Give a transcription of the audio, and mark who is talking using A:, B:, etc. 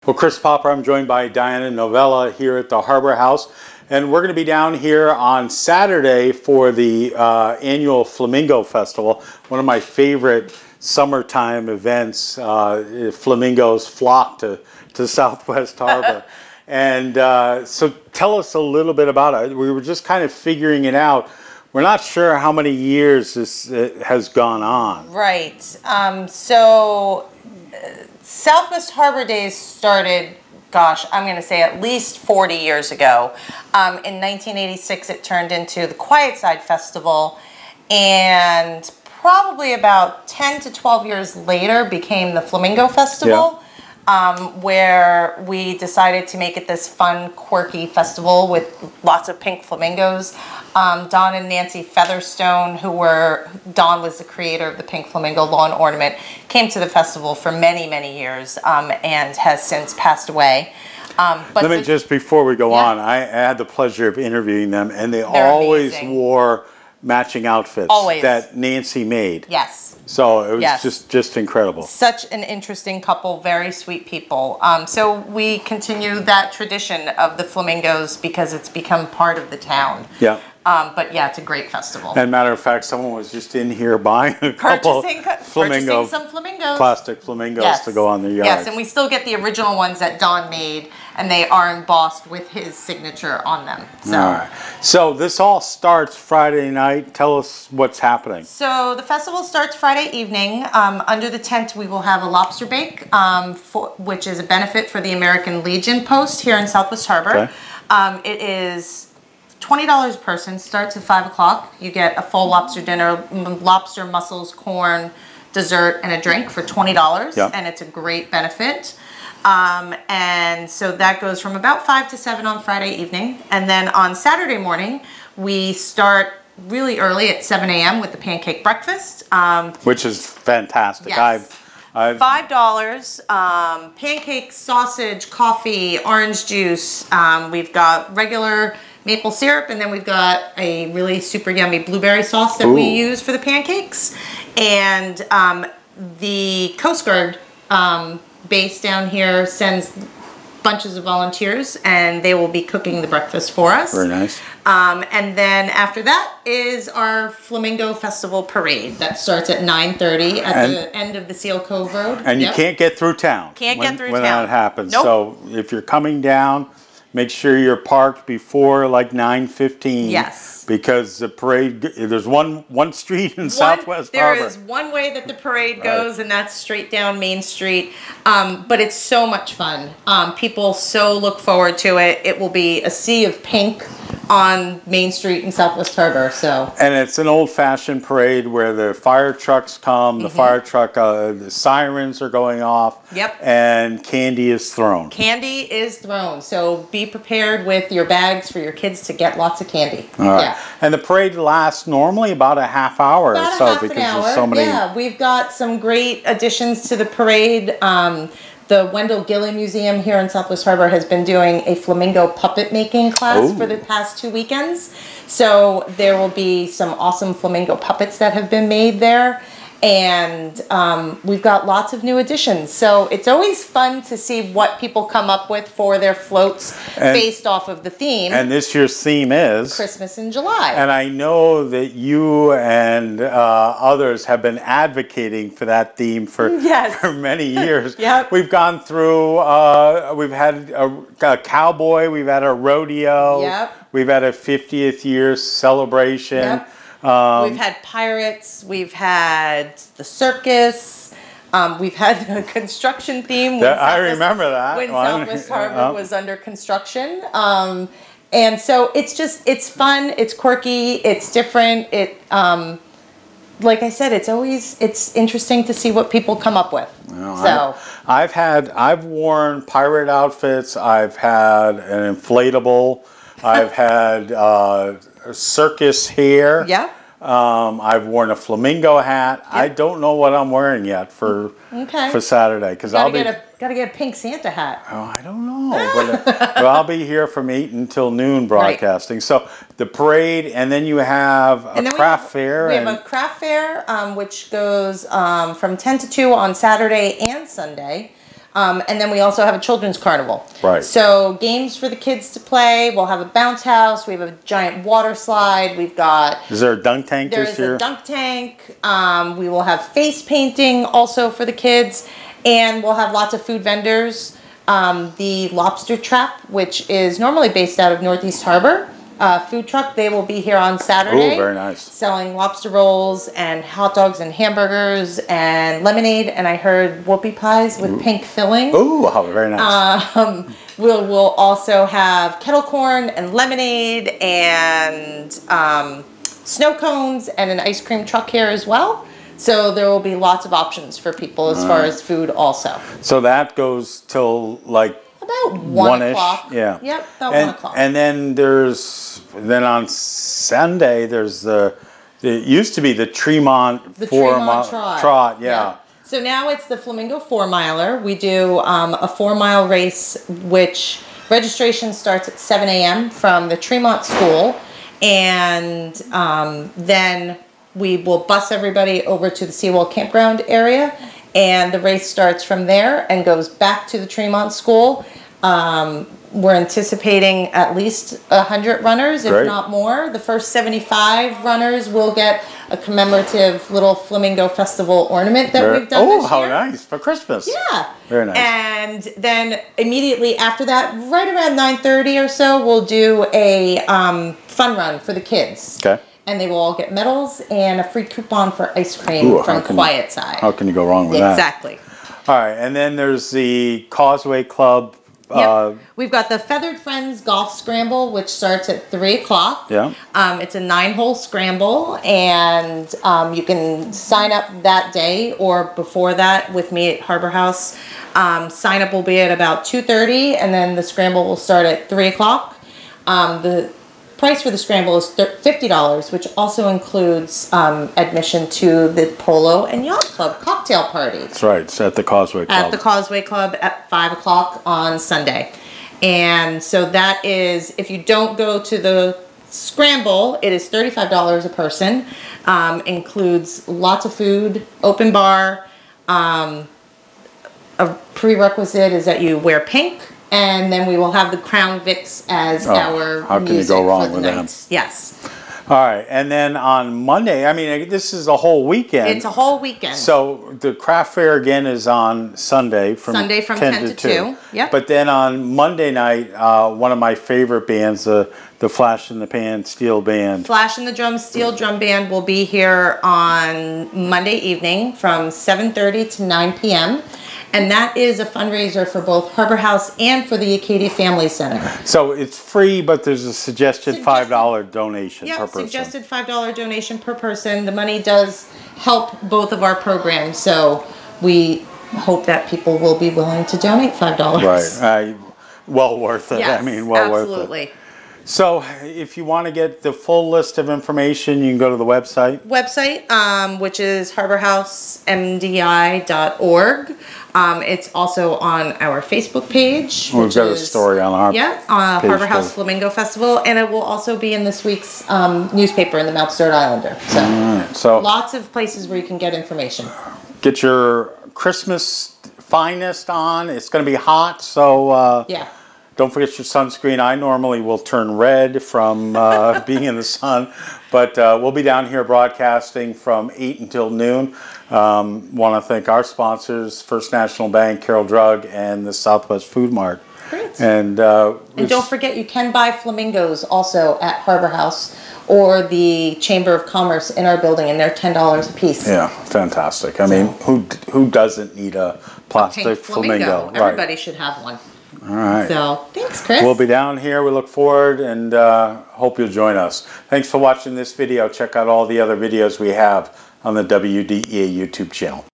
A: Well, Chris Popper, I'm joined by Diana Novella here at the Harbor House, and we're going to be down here on Saturday for the annual Flamingo Festival, one of my favorite summertime events. Flamingos flock to Southwest Harbor. And so tell us a little bit about it. We were just kind of figuring it out. We're not sure how many years this has gone on.
B: Right. Southwest Harbor Days started, gosh, I'm going to say at least 40 years ago. In 1986, it turned into the Quiet Side Festival, and probably about 10 to 12 years later became the Flamingo Festival, where we decided to make it this fun, quirky festival with lots of pink flamingos. Don and Nancy Featherstone, Don was the creator of the Pink Flamingo Lawn Ornament, came to the festival for many, many years and has since passed away.
A: Let me just, before we go on, I had the pleasure of interviewing them, and they're always amazing. Wore matching outfits that Nancy made.
B: Yes.
A: So it was just incredible.
B: Such an interesting couple, very sweet people. So we continue that tradition of the flamingos because it's become part of the town.
A: Yeah.
B: But yeah, it's a great festival.
A: And matter of fact, someone was just in here buying a couple
B: purchasing some flamingos.
A: Plastic flamingos to go on their yards.
B: Yes, and we still get the original ones that Don made, and they are embossed with his signature on them. So.
A: All right. So this all starts Friday night. Tell us what's happening.
B: So the festival starts Friday evening. Under the tent, we will have a lobster bake, which is a benefit for the American Legion Post here in Southwest Harbor. Okay. It is $20 a person, starts at 5 o'clock. You get a full lobster dinner, lobster, mussels, corn, dessert, and a drink for $20. Yep. And it's a great benefit. And so that goes from about 5 to 7 on Friday evening. And then on Saturday morning, we start really early at 7 a.m. with the pancake breakfast.
A: Which is fantastic.
B: Yes. $5, pancakes, sausage, coffee, orange juice. We've got regular maple syrup, and then we've got a really super yummy blueberry sauce that we use for the pancakes. And the Coast Guard base down here sends bunches of volunteers, and they will be cooking the breakfast for us.
A: Very nice.
B: And then after that is our Flamingo Festival Parade. That starts at 9:30 at the end of the Seal Cove Road.
A: And you can't get through town.
B: Get through town.
A: When that happens.
B: Nope.
A: So if you're coming down, make sure you're parked before like 9:15.
B: Yes.
A: Because the parade, there's one street in Southwest Harbor.
B: There is one way that the parade goes, and that's straight down Main Street. But it's so much fun. People so look forward to it. It will be a sea of pink on Main Street in Southwest Harbor. And
A: it's an old-fashioned parade where the fire trucks come, the fire truck, the sirens are going off, and candy is thrown.
B: Candy is thrown, so be prepared with your bags for your kids to get lots of candy.
A: All right. And the parade lasts normally about a half hour or so because there's so many.
B: Yeah, we've got some great additions to the parade. The Wendell Gilley Museum here in Southwest Harbor has been doing a flamingo puppet making class for the past 2 weekends. So there will be some awesome flamingo puppets that have been made there. And we've got lots of new additions. So it's always fun to see what people come up with for their floats based off of the theme.
A: And this year's theme is
B: Christmas in July.
A: And I know that you and others have been advocating for that theme for many years. We've gone through, we've had a cowboy, we've had a rodeo, we've had a 50th year celebration.
B: We've had pirates, we've had the circus, we've had a construction theme.
A: I remember that.
B: When Southwest Harbor was under construction. And so it's fun, it's quirky, it's different. Like I said, it's interesting to see what people come up with.
A: I've worn pirate outfits, I've had an inflatable, I've had circus hair. I've worn a flamingo hat. I don't know what I'm wearing yet for Saturday because I'll be
B: gotta get a pink Santa hat.
A: Oh, I don't know, but I'll be here from 8 until noon broadcasting. So the parade, and then you have a craft fair.
B: We have a craft fair which goes from 10 to 2 on Saturday and Sunday. And then we also have a children's carnival.
A: Right.
B: So games for the kids to play. We'll have a bounce house. We have a giant water slide. We've got...
A: Is there a dunk tank this year?
B: There's a dunk tank. We will have face painting also for the kids. And we'll have lots of food vendors. The Lobster Trap, which is normally based out of Northeast Harbor, food truck. They will be here on Saturday.
A: Oh, very nice. Selling
B: lobster rolls and hot dogs and hamburgers and lemonade. And I heard whoopie pies with pink filling.
A: Oh, very nice.
B: We'll also have kettle corn and lemonade and snow cones and an ice cream truck here as well. So there will be lots of options for people as far as food also.
A: So that goes till like
B: about 1 o'clock.
A: Yeah.
B: Yep, about 1 o'clock.
A: And then on Sunday there's it used to be the Tremont Trot. Yeah.
B: So now it's the Flamingo 4-miler. We do a 4-mile race, which registration starts at 7 a.m. from the Tremont School, and then we will bus everybody over to the Seawall Campground area, and the race starts from there and goes back to the Tremont School. We're anticipating at least 100 runners, if not more. The first 75 runners will get a commemorative little Flamingo Festival ornament that we've done this year.
A: Oh, how nice. For Christmas.
B: Yeah.
A: Very nice.
B: And then immediately after that, right around 9:30 or so, we'll do a fun run for the kids.
A: Okay.
B: And they will all get medals and a free coupon for ice cream from Quiet Side.
A: How can you go wrong with that?
B: Exactly.
A: All right, and then there's the Causeway Club.
B: Yep. We've got the Feathered Friends Golf Scramble, which starts at 3 o'clock.
A: Yeah.
B: It's a 9-hole scramble, and you can sign up that day or before that with me at Harbor House. Sign up will be at about 2:30, and then the scramble will start at 3 o'clock. The price for the scramble is $50, which also includes admission to the Polo and Yacht Club cocktail party.
A: That's right. It's at the Causeway Club.
B: At the Causeway Club at 5 o'clock on Sunday. And so that is, if you don't go to the scramble, it is $35 a person. Includes lots of food, open bar. A prerequisite is that you wear pink. And then we will have the Crown Vics as our
A: how can you go wrong with them?
B: Yes.
A: All right, and then on Monday, I mean, this is a whole weekend.
B: It's a whole weekend.
A: So the craft fair again is on Sunday from 10 to 2.
B: Yep.
A: But then on Monday night, one of my favorite bands, the Flash in the Pan Steel Band.
B: Flash in the Drum Steel Drum Band will be here on Monday evening from 7:30 to 9 p.m. And that is a fundraiser for both Harbor House and for the Acadia Family Center.
A: So it's free, but there's a suggested $5 donation per person.
B: Suggested $5 donation per person. The money does help both of our programs, so we hope that people will be willing to donate $5.
A: Right. Well worth it.
B: Yes,
A: I mean, well worth it.
B: Absolutely.
A: So if you want to get the full list of information, you can go to the website.
B: Which is harborhousemdi.org. It's also on our Facebook page.
A: We've got a story on our page
B: Harbor House Flamingo Festival, and it will also be in this week's newspaper in the Mount Stewart Islander. So lots of places where you can get information.
A: Get your Christmas finest on. It's going to be hot, so don't forget your sunscreen. I normally will turn red from being in the sun, but we'll be down here broadcasting from 8 until noon. Want to thank our sponsors, First National Bank, Carroll Drug, and the Southwest Food Mart.
B: Great.
A: And
B: don't forget, you can buy flamingos also at Harbor House or the Chamber of Commerce in our building, and they're $10 a piece.
A: Yeah, fantastic. I mean, who doesn't need a plastic flamingo?
B: Everybody should have one.
A: All right.
B: So, thanks, Chris.
A: We'll be down here. We look forward and hope you'll join us. Thanks for watching this video. Check out all the other videos we have on the WDEA YouTube channel.